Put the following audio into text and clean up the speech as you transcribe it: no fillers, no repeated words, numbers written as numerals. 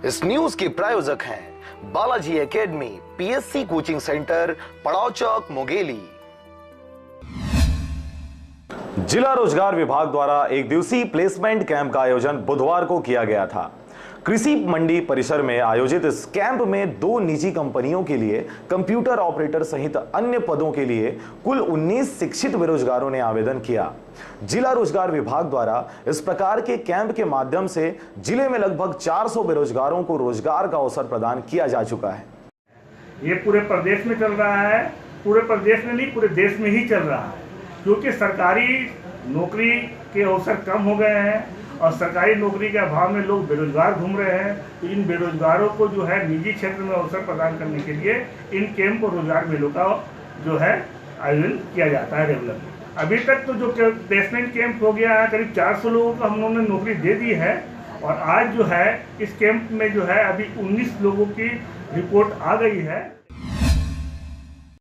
इस न्यूज के प्रायोजक हैं Balaji academy, PSC coaching centre, पड़ाव चौक, मुंगेली। जिला रोजगार विभाग द्वारा एक दिवसीय प्लेसमेंट कैंप का आयोजन बुधवार को किया गया था। कृषि मंडी परिसर में आयोजित इस कैंप में 2 निजी कंपनियों के लिए कंप्यूटर ऑपरेटर सहित अन्य पदों के लिए कुल 19 शिक्षित बेरोजगारों ने आवेदन किया। जिला रोजगार विभाग द्वारा इस प्रकार के कैंप के माध्यम से जिले में लगभग 400 बेरोजगारों को रोजगार का अवसर प्रदान किया जा चुका है। ये पूरे प्रदेश में चल रहा है, पूरे प्रदेश में नहीं, पूरे देश में ही चल रहा है, क्योंकि सरकारी नौकरी के अवसर कम हो गए हैं और सरकारी नौकरी के अभाव में लोग बेरोजगार घूम रहे हैं। तो इन बेरोजगारों को जो है निजी क्षेत्र में अवसर प्रदान करने के लिए इन कैंप और रोजगार मेलों का जो है आयोजन किया जाता है रेगुलर। अभी तक तो जो प्लेसमेंट कैंप हो गया है, करीब 400 लोगों को हम लोगों ने नौकरी दे दी है और आज जो है इस कैंप में जो है अभी 19 लोगों की रिपोर्ट आ गई है।